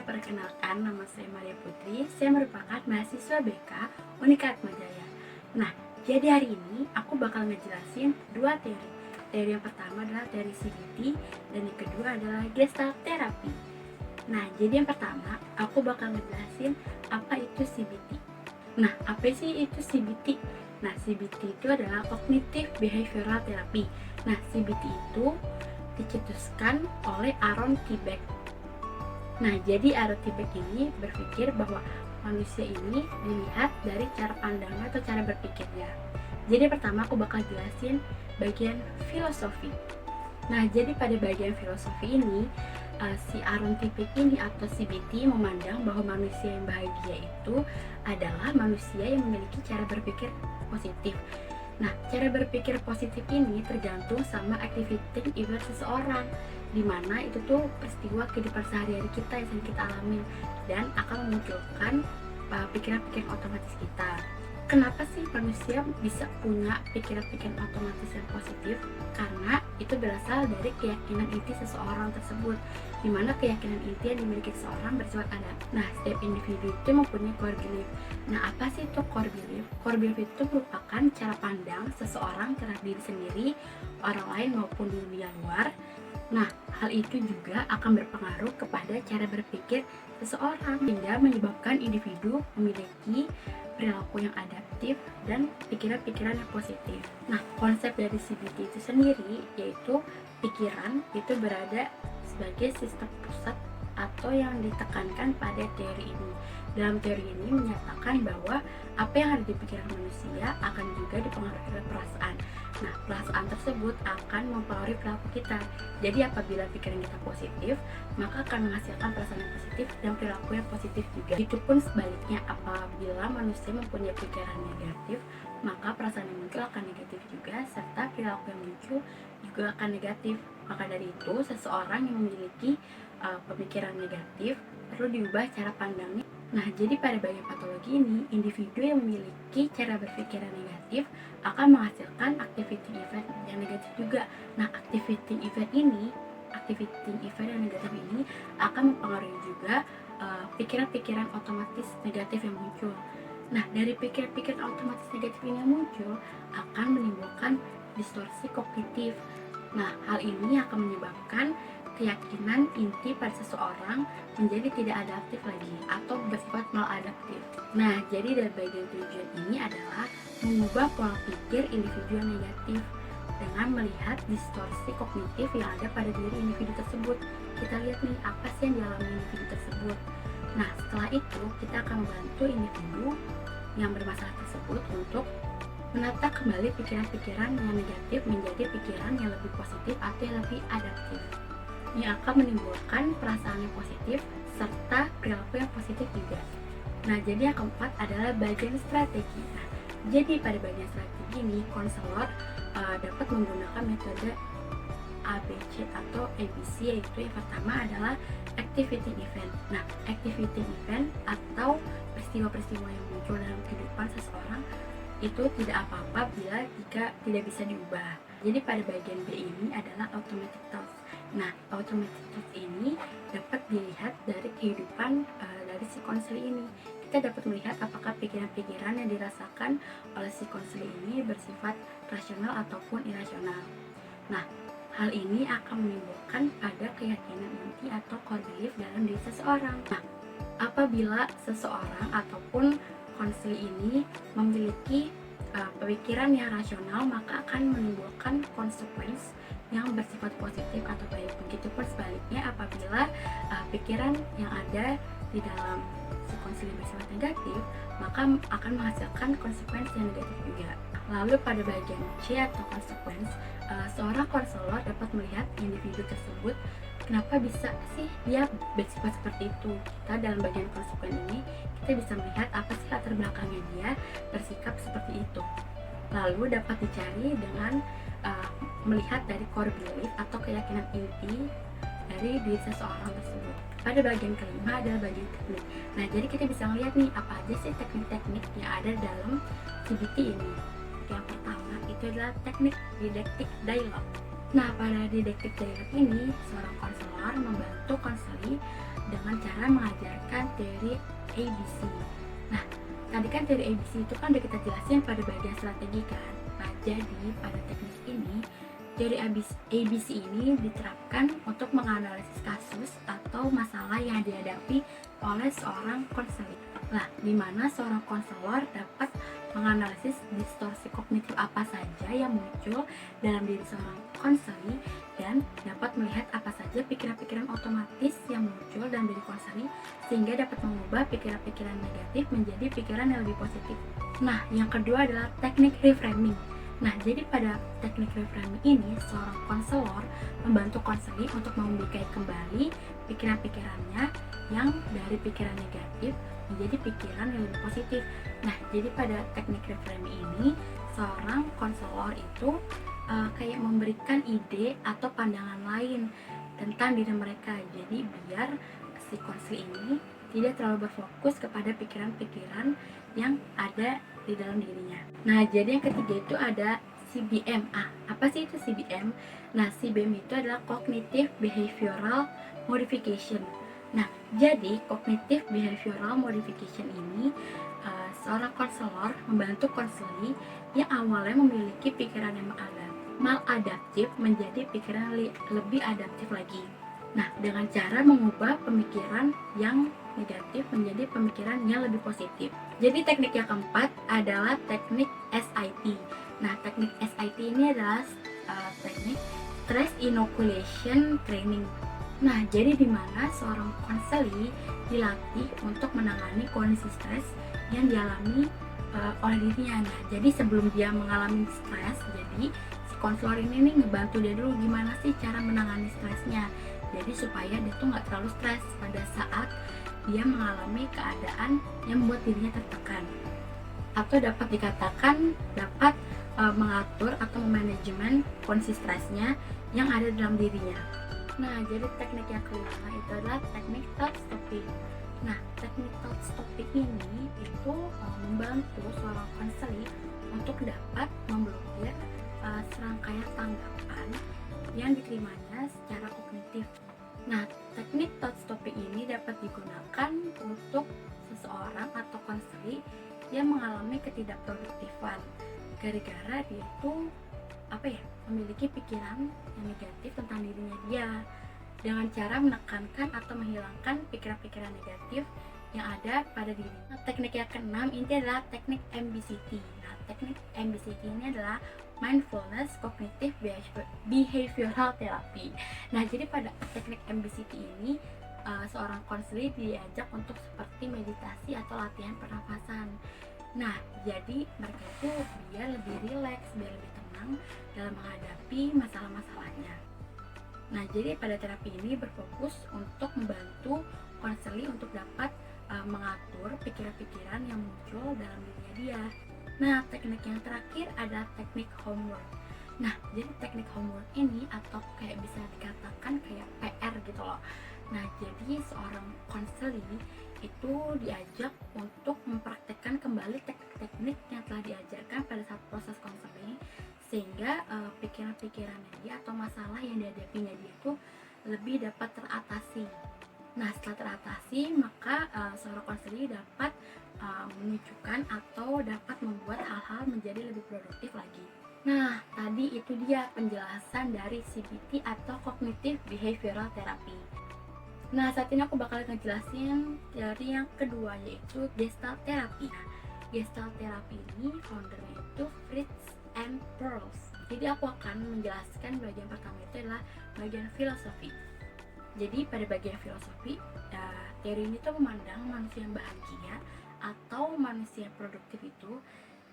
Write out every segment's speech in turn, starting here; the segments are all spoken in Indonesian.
perkenalkan nama saya Maria Putri. Saya merupakan mahasiswa BK Unika Atmajaya. Nah, jadi hari ini aku bakal ngejelasin dua teori. Teori yang pertama adalah teori CBT dan yang kedua adalah Gestalt terapi. Nah, jadi yang pertama aku bakal ngejelasin apa itu CBT. Nah, apa sih itu CBT? Nah, CBT itu adalah Cognitive Behavioral Therapy. Nah, CBT itu dicetuskan oleh Aaron T. Beck. Nah, jadi Aaron T. Beck ini berpikir bahwa manusia ini dilihat dari cara pandangnya atau cara berpikirnya. Jadi pertama aku bakal jelasin bagian filosofi. Nah, jadi pada bagian filosofi ini si Aaron T. Beck ini atau CBT memandang bahwa manusia yang bahagia itu adalah manusia yang memiliki cara berpikir positif. Nah, cara berpikir positif ini tergantung sama activity event seseorang, di mana itu tuh peristiwa kehidupan sehari-hari kita yang sering kita alami dan akan memunculkan pikiran-pikiran otomatis kita. Kenapa sih manusia bisa punya pikiran-pikiran otomatis yang positif? Karena itu berasal dari keyakinan inti seseorang tersebut, di mana keyakinan inti yang dimiliki seseorang bersifat ada. Nah, setiap individu itu mempunyai core belief. Nah, apa sih itu core belief? Core belief itu merupakan cara pandang seseorang terhadap diri sendiri, orang lain maupun dunia luar. Nah, hal itu juga akan berpengaruh kepada cara berpikir seseorang hingga menyebabkan individu memiliki perilaku yang adaptif dan pikiran-pikiran yang positif. Nah, konsep dari CBT itu sendiri yaitu pikiran itu berada sebagai sistem pusat atau yang ditekankan pada teori ini. Dalam teori ini menyatakan bahwa apa yang ada di pikiran manusia akan juga dipengaruhi oleh perasaan. Nah, perasaan tersebut akan mempengaruhi perilaku kita. Jadi apabila pikiran kita positif, maka akan menghasilkan perasaan yang positif dan perilaku yang positif juga. Begitupun sebaliknya, apabila manusia mempunyai pikiran negatif, maka perasaan yang muncul akan negatif juga, serta perilaku yang muncul juga akan negatif. Maka dari itu, seseorang yang memiliki pemikiran negatif perlu diubah cara pandangnya. Nah, jadi pada bagian patologi ini, individu yang memiliki cara berpikir yang negatif akan menghasilkan activity event yang negatif juga. Nah, activity event yang negatif ini akan mempengaruhi juga pikiran-pikiran otomatis negatif yang muncul. Nah, dari pikiran-pikiran otomatis negatif ini yang muncul akan menimbulkan distorsi kognitif. Nah, hal ini akan menyebabkan keyakinan inti pada seseorang menjadi tidak adaptif lagi atau bersifat maladaptif. Nah, jadi dari bagian tujuan ini adalah mengubah pola pikir individu yang negatif dengan melihat distorsi kognitif yang ada pada diri individu tersebut. Kita lihat nih, apa sih yang dialami individu tersebut. Nah, setelah itu kita akan membantu individu yang bermasalah tersebut untuk menata kembali pikiran-pikiran yang negatif menjadi pikiran yang lebih positif atau yang lebih adaptif, yang akan menimbulkan perasaan yang positif serta perilaku yang positif juga. Nah, jadi yang keempat adalah bagian strategi. Nah, jadi pada bagian strategi ini, konselor dapat menggunakan metode ABC atau ABC, yaitu yang pertama adalah activating event. Nah, activating event atau peristiwa-peristiwa yang muncul dalam kehidupan seseorang itu tidak apa-apa bila jika tidak bisa diubah. Jadi pada bagian B ini adalah automatic thoughts. Nah, automatic thoughts ini dapat dilihat dari kehidupan dari si konseli ini. Kita dapat melihat apakah pikiran-pikiran yang dirasakan oleh si konseli ini bersifat rasional ataupun irasional. Nah, hal ini akan menimbulkan pada keyakinan inti atau core belief dalam diri seseorang. Nah, apabila seseorang ataupun konseli ini memiliki pemikiran yang rasional, maka akan menimbulkan konsekuensi yang bersifat positif atau baik. Begitupun sebaliknya, apabila pikiran yang ada di dalam si konseli bersifat negatif, maka akan menghasilkan konsekuensi yang negatif juga. Lalu pada bagian C atau konsekuensi, seorang konselor dapat melihat individu tersebut kenapa bisa sih dia bersifat seperti itu. Kita dalam bagian konsekuen ini kita bisa melihat apa sih latar belakangnya dia bersikap seperti itu. Lalu dapat dicari dengan melihat dari core belief atau keyakinan inti dari diri seseorang tersebut. Pada bagian kelima adalah bagian teknik. Nah, jadi kita bisa melihat nih apa aja sih teknik-teknik yang ada dalam CBT ini. Yang pertama itu adalah teknik didaktik dialog. Nah, pada didaktik dialog ini, seorang konselor membantu konseli dengan cara mengajarkan teori ABC. Nah, tadi kan teori ABC itu kan udah kita jelasin pada bagian strategi kan. Nah, jadi pada teknik ini, teori ABC ini diterapkan untuk menganalisis kasus atau masalah yang dihadapi oleh seorang konselor. Nah, di mana seorang konselor dapat menganalisis distorsi kognitif apa saja yang muncul dalam diri seorang konseli dan dapat melihat apa saja pikiran-pikiran otomatis yang muncul dalam diri konseli sehingga dapat mengubah pikiran-pikiran negatif menjadi pikiran yang lebih positif. Nah, yang kedua adalah teknik reframing. Nah, jadi pada teknik reframing ini, seorang konselor membantu konseli untuk membikai kembali pikiran-pikirannya yang dari pikiran negatif menjadi pikiran yang lebih positif. Nah, jadi pada teknik reframing ini, seorang konselor itu kayak memberikan ide atau pandangan lain tentang diri mereka. Jadi biar si konseli ini tidak terlalu berfokus kepada pikiran-pikiran yang ada di dalam dirinya. Nah, jadi yang ketiga itu ada CBM. Apa sih itu CBM? Nah, CBM itu adalah Cognitive Behavioral Modification. Nah, jadi Cognitive Behavioral Modification ini seorang konselor membantu konseli yang awalnya memiliki pikiran yang maladaptif menjadi pikiran lebih adaptif lagi. Nah, dengan cara mengubah pemikiran yang negatif menjadi pemikiran yang lebih positif. Jadi teknik yang keempat adalah teknik SIT. Nah, teknik SIT ini adalah teknik Stress Inoculation Training. Nah, jadi di mana seorang konseli dilatih untuk menangani kondisi stres yang dialami oleh dirinya. Nah, jadi sebelum dia mengalami stres, jadi si konselor ini nih ngebantu dia dulu gimana sih cara menangani stresnya. Jadi supaya dia tuh nggak terlalu stres pada saat dia mengalami keadaan yang membuat dirinya tertekan. Atau dapat dikatakan dapat mengatur atau memanajemen kondisi stresnya yang ada dalam dirinya. Nah, jadi teknik yang kelima itu adalah teknik thought stopping. Nah, teknik thought stopping ini itu membantu seorang konseli untuk dapat memblokir serangkaian tanggapan yang diterimanya secara kognitif. Nah, teknik thought stopping ini dapat digunakan untuk seseorang atau konseli yang mengalami ketidakproduktifan gara-gara dia itu memiliki pikiran yang negatif tentang dirinya dia dengan cara menekankan atau menghilangkan pikiran-pikiran negatif yang ada pada dirinya. Teknik yang keenam ini adalah teknik MBCT. Nah, teknik MBCT ini adalah Mindfulness Cognitive Behavioral Therapy. Nah, jadi pada teknik MBCT ini seorang konseli diajak untuk seperti meditasi atau latihan pernafasan. Nah, jadi mereka itu biar lebih rileks, biar lebih tenang dalam menghadapi masalah-masalahnya. Nah, jadi pada terapi ini berfokus untuk membantu konseli untuk dapat mengatur pikiran-pikiran yang muncul dalam dirinya dia. Nah, teknik yang terakhir adalah teknik homework. Nah, jadi teknik homework ini atau kayak bisa dikatakan kayak PR gitu loh. Nah, jadi seorang konseli itu diajak untuk mempraktekkan kembali teknik-teknik yang telah diajarkan pada saat proses konseling sehingga pikiran-pikirannya dia atau masalah yang dihadapinya dia itu lebih dapat teratasi. Nah, setelah teratasi maka seorang konseli dapat menunjukkan atau dapat membuat hal-hal menjadi lebih produktif lagi. Nah, tadi itu dia penjelasan dari CBT atau Cognitive Behavioral Therapy. Nah, saat ini aku bakal ngejelasin teori yang kedua, yaitu Gestalt Therapy. Nah, Gestalt Therapy ini foundernya itu Fritz and Perls. Jadi aku akan menjelaskan bagian pertama itu adalah bagian filosofi. Jadi pada bagian filosofi, teori ini tuh memandang manusia yang bahagia atau manusia yang produktif itu,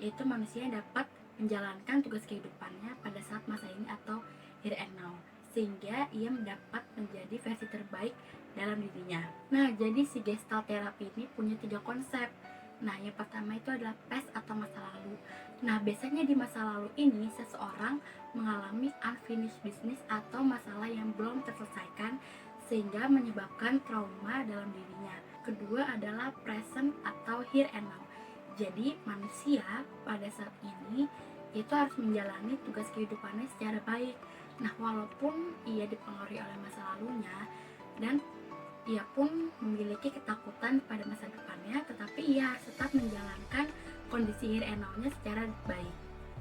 yaitu manusia yang dapat menjalankan tugas kehidupannya pada saat masa ini atau here and now, sehingga ia dapat menjadi versi terbaik dalam dirinya. Nah, jadi si Gestalt Therapy ini punya 3 konsep. Nah, yang pertama itu adalah past atau masa lalu. Nah, biasanya di masa lalu ini seseorang mengalami unfinished business atau masalah yang belum terselesaikan sehingga menyebabkan trauma dalam dirinya. Kedua adalah present atau here and now. Jadi, manusia pada saat ini itu harus menjalani tugas kehidupannya secara baik. Nah, walaupun ia dipengaruhi oleh masa lalunya dan Ia pun memiliki ketakutan pada masa depannya, tetapi ia harus tetap menjalankan kondisi here and now-nya secara baik.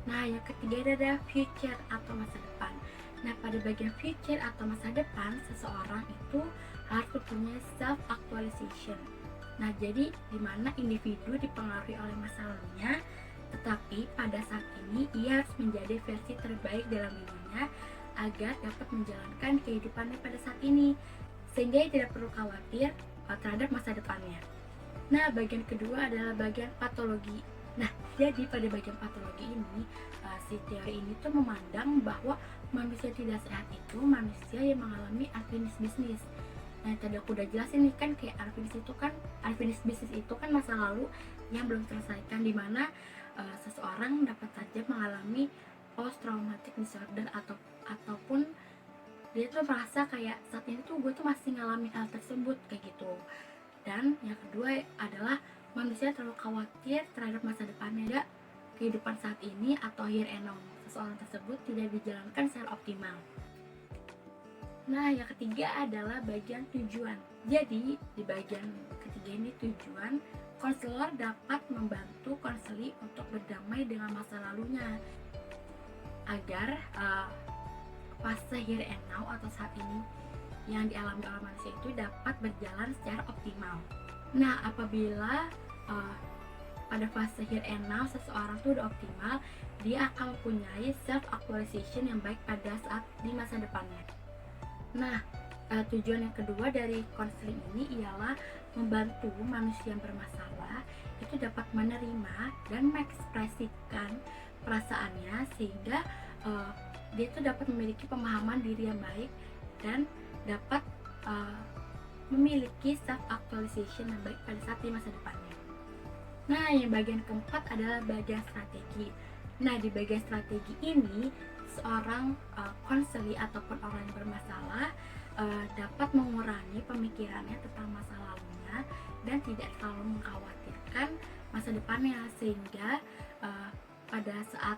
Nah, yang ketiga adalah future atau masa depan. Nah, pada bagian future atau masa depan, seseorang itu harus mempunyai self-actualization. Nah, jadi di mana individu dipengaruhi oleh masa lalunya, tetapi pada saat ini ia harus menjadi versi terbaik dalam dirinya agar dapat menjalankan kehidupannya pada saat ini, sehingga ia tidak perlu khawatir terhadap masa depannya. Nah, bagian kedua adalah bagian patologi. Nah, jadi pada bagian patologi ini, si teori ini tuh memandang bahwa manusia tidak sehat itu manusia yang mengalami unfinished business. Nah, yang tadi aku udah jelasin nih kan, kayak unfinished business itu kan masa lalu yang belum terselesaikan, dimana seseorang dapat saja mengalami post traumatic disorder ataupun dia tuh merasa kayak saat ini tuh gue tuh masih ngalamin hal tersebut kayak gitu. Dan yang kedua adalah manusia terlalu khawatir terhadap masa depannya, kehidupan saat ini atau here and now seseorang tersebut tidak dijalankan secara optimal. Nah, yang ketiga adalah bagian tujuan. Jadi di bagian ketiga ini tujuan, konselor dapat membantu konseli untuk berdamai dengan masa lalunya agar fase here and now atau saat ini yang dialami oleh manusia itu dapat berjalan secara optimal. Nah, apabila pada fase here and now seseorang tuh udah optimal, dia akan mempunyai self actualization yang baik pada saat di masa depannya. Nah, tujuan yang kedua dari konseling ini ialah membantu manusia yang bermasalah itu dapat menerima dan mengekspresikan perasaannya sehingga dia tuh dapat memiliki pemahaman diri yang baik dan dapat memiliki self actualization yang baik pada saat di masa depannya. Nah, yang bagian keempat adalah bagian strategi. Nah, di bagian strategi ini seorang konseli ataupun orang yang bermasalah dapat mengurangi pemikirannya tentang masa lalunya dan tidak terlalu mengkhawatirkan masa depannya, sehingga pada saat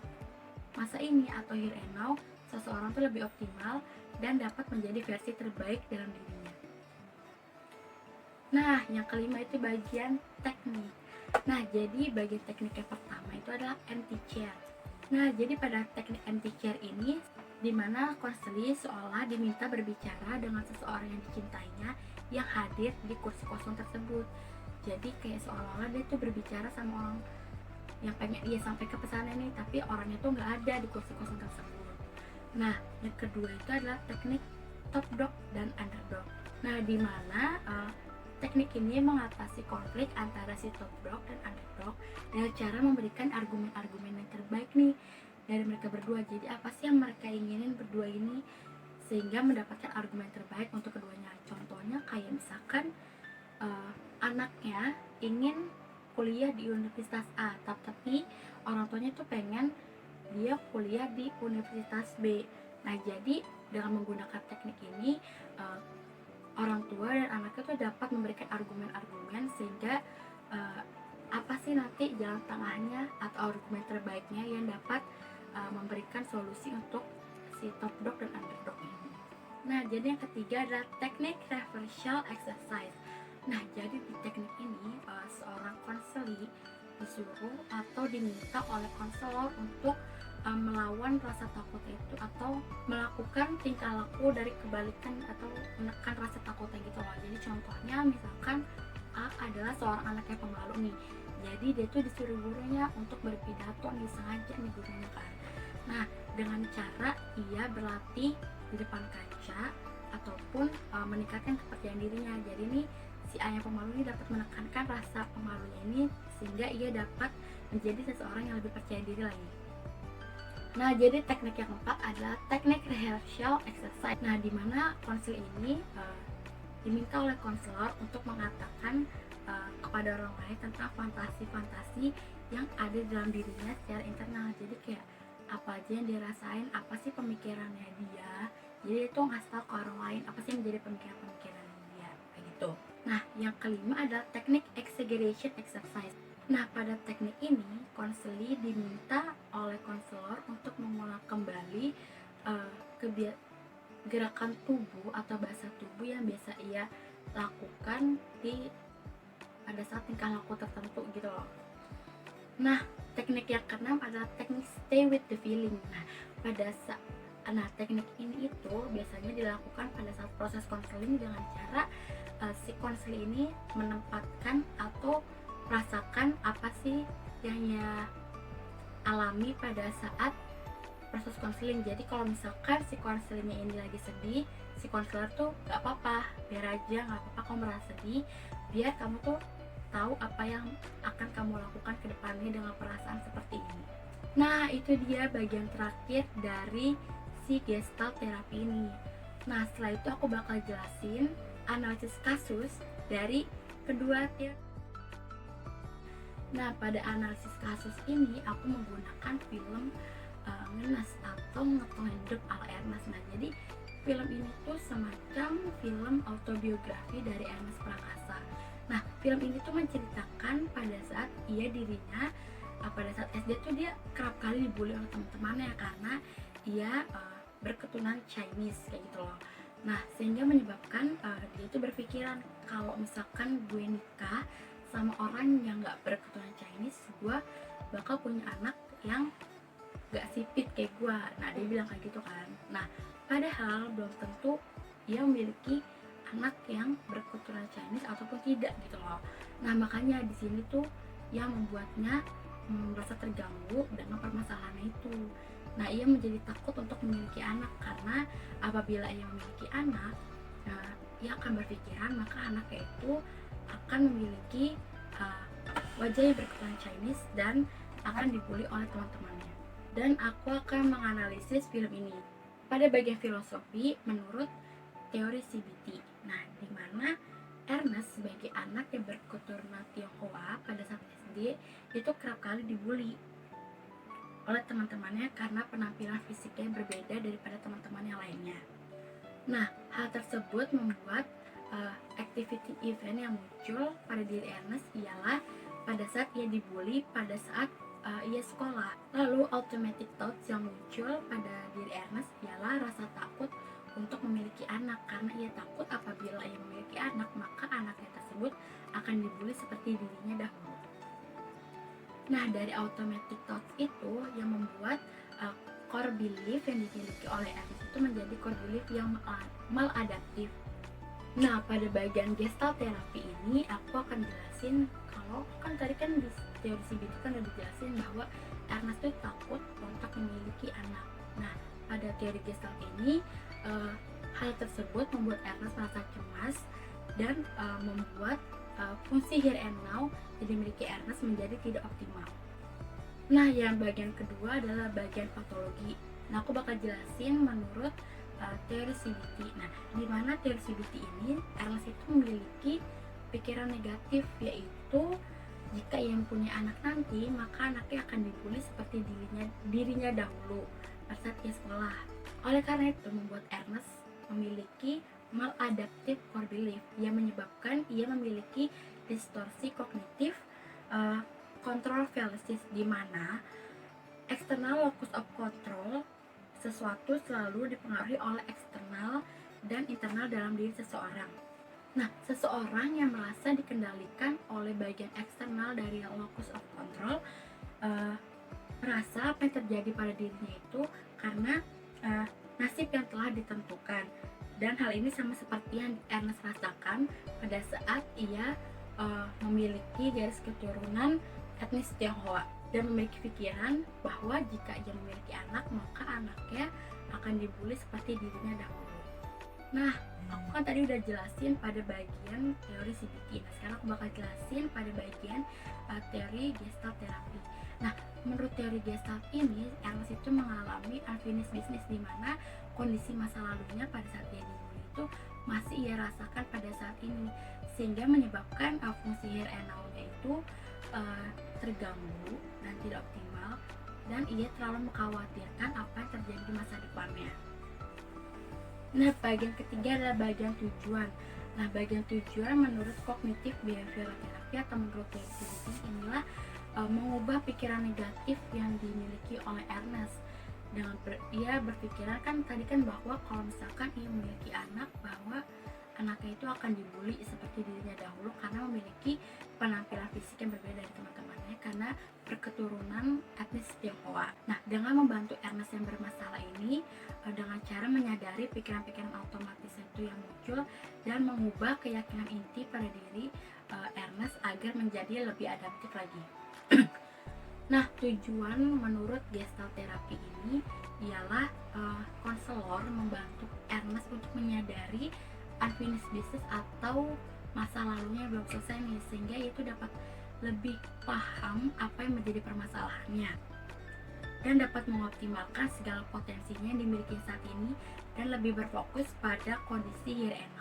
masa ini atau here and now seseorang itu lebih optimal dan dapat menjadi versi terbaik dalam dirinya. Nah, yang kelima itu bagian teknik. Nah, jadi bagian teknik yang pertama itu adalah empty chair. Nah, jadi pada teknik empty chair ini dimana konseli seolah diminta berbicara dengan seseorang yang dicintainya yang hadir di kursi kosong tersebut. Jadi kayak seolah-olah dia tuh berbicara sama orang yang pengen dia sampaikan pesannya nih, tapi orangnya tuh nggak ada di kursi kosong tersebut. Nah, yang kedua itu adalah teknik top dog dan underdog. Nah, di mana teknik ini mengatasi konflik antara si top dog dan underdog dengan cara memberikan argumen-argumen yang terbaik nih dari mereka berdua. Jadi apa sih yang mereka inginin berdua ini sehingga mendapatkan argumen terbaik untuk keduanya. Contohnya kayak misalkan anaknya ingin kuliah di Universitas A, tapi orang tuanya tuh pengen dia kuliah di Universitas B. Nah, jadi dengan menggunakan teknik ini orang tua dan anaknya tuh dapat memberikan argumen-argumen sehingga apa sih nanti jalan tengahnya atau argumen terbaiknya yang dapat memberikan solusi untuk si top dog dan underdog ini. Nah, jadi yang ketiga adalah teknik reversal exercise. Nah, jadi di teknik ini seorang konseli disuruh atau diminta oleh konselor untuk melawan rasa takut itu atau melakukan tingkah laku dari kebalikan atau menekan rasa takutnya gitu loh. Jadi contohnya misalkan A adalah seorang anak yang pemalu nih, jadi dia tuh disuruh gurunya untuk berpidato nih, sengaja nih gurunya kan. Nah, dengan cara ia berlatih di depan kaca ataupun meningkatkan kepercayaan dirinya. Jadi nih si A yang pemalu ini dapat menekankan rasa pemalunya ini sehingga ia dapat menjadi seseorang yang lebih percaya diri lagi. Nah, jadi teknik yang keempat adalah teknik rehearsal exercise. Nah, di mana konsel ini diminta oleh konselor untuk mengatakan kepada orang lain tentang fantasi-fantasi yang ada dalam dirinya secara internal. Jadi kayak apa aja yang dia rasain, apa sih pemikirannya dia. Jadi itu ngasih tahu ke orang lain apa sih yang menjadi pemikiran-pemikiran dia kayak gitu. Nah, yang kelima adalah teknik exaggeration exercise. Nah, pada teknik ini, konseli diminta oleh konselor untuk mengulang kembali gerakan tubuh atau bahasa tubuh yang biasa ia lakukan pada saat tingkah laku tertentu gitu loh. Nah, teknik yang keenam adalah teknik stay with the feeling. Teknik ini itu biasanya dilakukan pada saat proses konseling dengan cara si konselor ini menempatkan atau merasakan apa sih yang ia alami pada saat proses konseling. Jadi kalau misalkan si konselornya ini lagi sedih, si konselor tuh gak apa-apa, biar aja, gak apa-apa kamu merasa sedih, biar kamu tuh tahu apa yang akan kamu lakukan ke depannya dengan perasaan seperti ini. Nah, itu dia bagian terakhir dari si gestalt terapi ini. Nah, setelah itu aku bakal jelasin analisis kasus dari kedua teori. Nah, pada analisis kasus ini aku menggunakan film Ngenes atau Ngetohin Hidup ala Ernest. Nah, jadi film ini tuh semacam film autobiografi dari Ernest Prakasa. Nah, film ini tuh menceritakan pada saat pada saat SD tuh dia kerap kali dibully oleh teman-temannya karena dia berketurunan Chinese kayak gitu loh. Nah, sehingga menyebabkan dia itu berpikiran kalau misalkan gue nikah sama orang yang gak berketurunan Chinese, gue bakal punya anak yang gak sipit kayak gue. Nah, dia bilang kayak gitu kan. Nah, padahal belum tentu dia memiliki anak yang berketurunan Chinese ataupun tidak gitu loh. Nah, makanya di sini tuh yang membuatnya merasa terganggu dengan permasalahan itu. Nah, ia menjadi takut untuk memiliki anak karena apabila ia memiliki anak, ia akan berpikiran maka anaknya itu akan memiliki wajah yang berketurunan Chinese dan akan dibully oleh teman-temannya. Dan aku akan menganalisis film ini pada bagian filosofi menurut teori CBT. Nah, di mana Ernest sebagai anak yang berketurunan Tionghoa pada saat SD itu kerap kali dibully oleh teman-temannya karena penampilan fisiknya berbeda daripada teman-teman yang lainnya. Nah, hal tersebut membuat activity event yang muncul pada diri Ernest ialah pada saat ia dibully pada saat ia sekolah. Lalu automatic thoughts yang muncul pada diri Ernest ialah rasa takut untuk memiliki anak karena ia takut apabila ia memiliki anak maka anaknya tersebut akan dibully seperti dirinya dahulu. Nah, dari automatic thoughts itu yang membuat core belief yang dimiliki oleh Ernest itu menjadi core belief yang maladaptif. Nah, pada bagian gestalt terapi ini aku akan jelasin kalau kan tadi kan di teori CBT kan udah dijelasin bahwa Ernest itu takut untuk memiliki anak. Nah, pada teori gestalt ini hal tersebut membuat Ernest merasa cemas dan membuat fungsi here and now yang dimiliki Ernest menjadi tidak optimal. Nah, yang bagian kedua adalah bagian patologi. Nah, aku bakal jelasin menurut teori CBT. Nah, di mana teori CBT ini Ernest itu memiliki pikiran negatif, yaitu jika ia punya anak nanti maka anaknya akan dibully seperti dirinya dahulu pada saat ia sekolah. Oleh karena itu membuat Ernest memiliki maladaptive core belief yang menyebabkan ia memiliki distorsi kognitif control fallacies, di mana external locus of control sesuatu selalu dipengaruhi oleh eksternal dan internal dalam diri seseorang. Nah, seseorang yang merasa dikendalikan oleh bagian eksternal dari locus of control merasa apa yang terjadi pada dirinya itu karena nasib yang telah ditentukan. Dan hal ini sama seperti yang Ernest rasakan pada saat ia memiliki garis keturunan etnis Tionghoa dan memiliki pikiran bahwa jika ia memiliki anak maka anaknya akan dibully seperti dirinya dahulu. Nah, aku kan tadi udah jelasin pada bagian teori CBT. Nah, sekarang aku bakal jelasin pada bagian teori gestalt terapi. Nah, menurut teori gestalt ini, Ernest itu mengalami unfinished business, di mana kondisi masa lalunya pada saat dia dibully itu masih ia rasakan pada saat ini, sehingga menyebabkan fungsi here and now-nya itu terganggu dan tidak optimal, dan ia terlalu mengkhawatirkan apa yang terjadi di masa depannya. Nah, bagian ketiga adalah bagian tujuan. Nah, bagian tujuan menurut kognitif behavioral therapy atau menurut teori CBT inilah mengubah pikiran negatif yang dimiliki oleh Ernest. Dengan ia berpikiran kan tadi kan bahwa kalau misalkan ia memiliki anak, bahwa anaknya itu akan dibully seperti dirinya dahulu karena memiliki penampilan fisik yang berbeda dari teman-temannya karena berketurunan etnis Tionghoa. Nah, dengan membantu Ernest yang bermasalah ini dengan cara menyadari pikiran-pikiran otomatis itu yang muncul dan mengubah keyakinan inti pada diri Ernest agar menjadi lebih adaptif lagi. Nah, tujuan menurut Gestalt terapi ini ialah konselor membantu Ernest untuk menyadari unfinished business atau masa lalunya belum selesai nih, sehingga itu dapat lebih paham apa yang menjadi permasalahannya dan dapat mengoptimalkan segala potensinya yang dimiliki saat ini dan lebih berfokus pada kondisi here and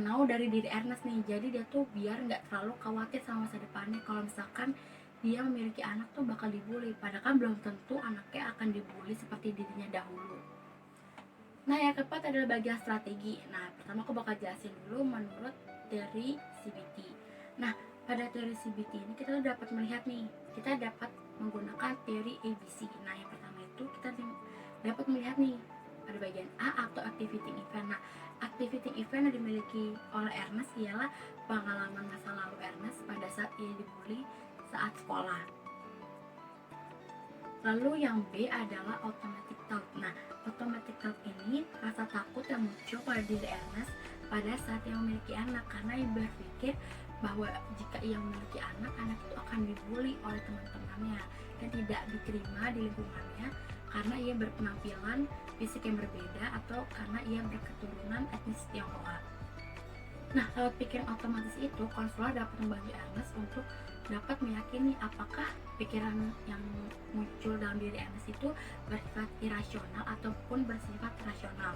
now dari diri Ernest nih. Jadi dia tuh biar nggak terlalu khawatir sama masa depannya kalau misalkan dia memiliki anak tuh bakal dibully, padahal kan belum tentu anaknya akan dibully seperti dirinya dahulu. Nah, yang keempat adalah bagian strategi. Nah, pertama aku bakal jelasin dulu menurut teori CBT. Nah, pada teori CBT ini kita dapat melihat nih, kita dapat menggunakan teori ABC. Nah, yang pertama itu kita dapat melihat nih pada bagian A atau activating event. Nah, activating event yang dimiliki oleh Ernest ialah pengalaman masa lalu Ernest pada saat ia dibully saat sekolah. Lalu yang B adalah automatic thought. Nah, automatic thought ini rasa takut yang muncul pada diri Ernest pada saat ia memiliki anak, karena ia berpikir bahwa jika ia memiliki anak itu akan dibully oleh teman-temannya dan tidak diterima di lingkungannya karena ia berpenampilan fisik yang berbeda atau karena ia berketurunan etnis Tionghoa. Nah, lewat pikiran otomatis itu, konselor dapat membantu Ernest untuk dapat meyakini apakah pikiran yang muncul dalam diri Ernest itu bersifat irasional ataupun bersifat rasional.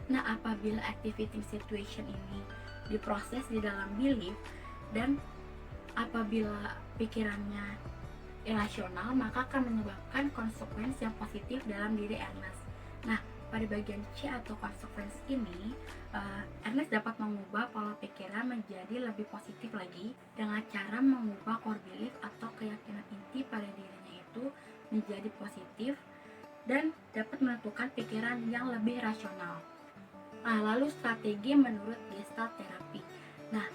Nah, apabila activating situation ini diproses di dalam belief dan apabila pikirannya irasional, maka akan menyebabkan konsekuensi yang positif dalam diri Ernest. Nah, pada bagian C atau konsekuensi ini, Ernest dapat mengubah pola pikiran menjadi lebih positif lagi dengan cara mengubah core belief atau keyakinan inti pada dirinya itu menjadi positif dan dapat menentukan pikiran yang lebih rasional. Nah, lalu strategi menurut Gestalt terapi. Nah,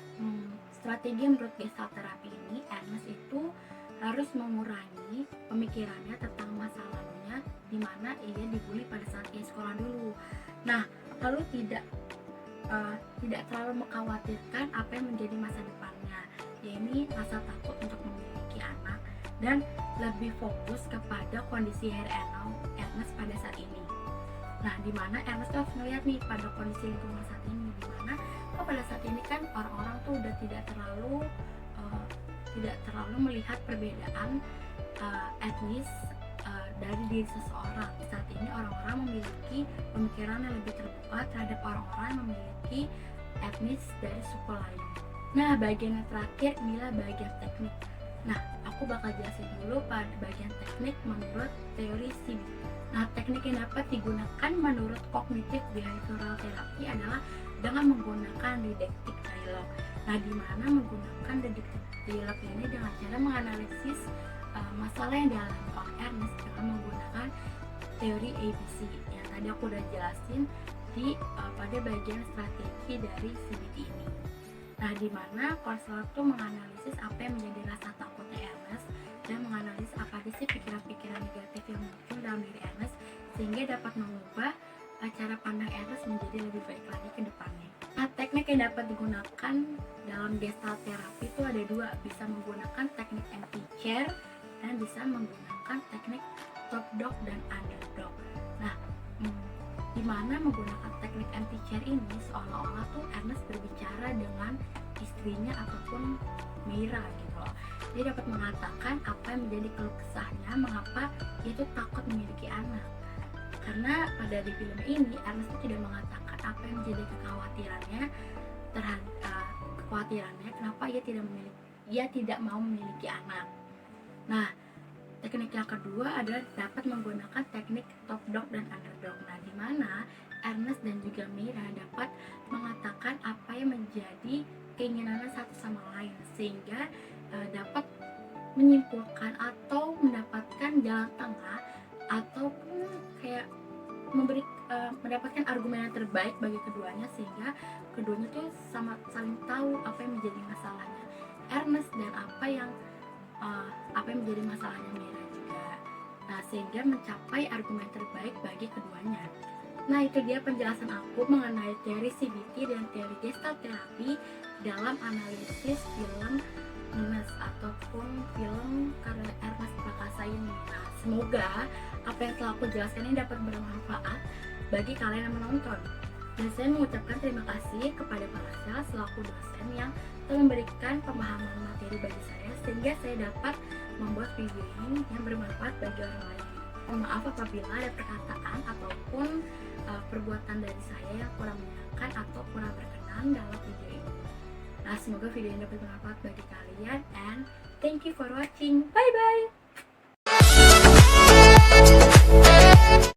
strategi menurut Gestalt terapi ini, Ernest itu harus mengurangi pemikirannya tentang masa lalunya di mana ia dibully pada saat ia sekolah dulu. Nah, lalu tidak terlalu mengkhawatirkan apa yang menjadi masa depannya, yaitu rasa takut untuk memiliki anak dan lebih fokus kepada kondisi here and now Ernest pada saat ini. Nah, di mana Ernest harus melihat nih pada kondisi lingkungan saat ini, di mana pada saat ini kan orang-orang tuh udah tidak terlalu melihat perbedaan etnis dari diri seseorang. Saat ini orang-orang memiliki pemikiran yang lebih terbuka terhadap orang-orang yang memiliki etnis dari suku lain. Nah, bagian yang terakhir inilah bagian teknik. Nah, aku bakal jelasin dulu pada bagian teknik menurut teori CBT. Nah, teknik yang dapat digunakan menurut cognitive behavioral therapy adalah dengan menggunakan didactic dialogue. Nah, di mana menggunakan didactic dialogue ini dengan cara menganalisis masalah yang dialami oleh Ernest dengan menggunakan teori ABC yang tadi aku udah jelasin pada bagian strategi dari CBT ini. Nah, di mana konselor itu menganalisis apa yang menjadi rasa takutnya Ernest dan menganalisis apa sih pikiran-pikiran negatif yang muncul dalam diri Ernest sehingga dapat mengubah cara pandang Ernest menjadi lebih baik lagi ke depannya. Nah, teknik yang dapat digunakan dalam Gestalt terapi itu ada dua, bisa menggunakan teknik empty chair dan bisa menggunakan teknik top dog dan underdog. Nah, di mana menggunakan teknik empty chair ini seolah-olah tuh Ernest berbicara dengan istrinya ataupun Mira gitu loh. Dia dapat mengatakan apa yang menjadi keluh kesahnya mengapa dia tuh takut memiliki anak. Karena pada di film ini Ernest tuh tidak mengatakan apa yang menjadi kekhawatirannya kenapa ia tidak mau memiliki anak. Nah, teknik yang kedua adalah dapat menggunakan teknik top dog dan underdog. Nah, di mana Ernest dan juga Mira dapat mengatakan apa yang menjadi keinginannya satu sama lain sehingga dapat menyimpulkan atau mendapatkan jalan tengah ataupun kayak mendapatkan argumen yang terbaik bagi keduanya, sehingga keduanya tuh sama saling tahu apa yang menjadi masalahnya Ernest dan apa yang menjadi masalahnya Mira juga. Nah, sehingga mencapai argumen terbaik bagi keduanya. Nah, itu dia penjelasan aku mengenai teori CBT dan teori Gestalt terapi dalam analisis film Ernest ataupun film karya Ernest Prakasa ini. Nah, semoga apa yang telah aku jelaskan ini dapat bermanfaat bagi kalian yang menonton. Dan saya mengucapkan terima kasih kepada Pak Lasel selaku dosen yang telah memberikan pemahaman materi bagi saya, sehingga saya dapat membuat video ini yang bermanfaat bagi orang lain. Mohon maaf apabila ada perkataan ataupun perbuatan dari saya yang kurang menyenangkan atau kurang berkenan dalam video ini. Nah, semoga video ini dapat bermanfaat bagi kalian, and thank you for watching. Bye bye.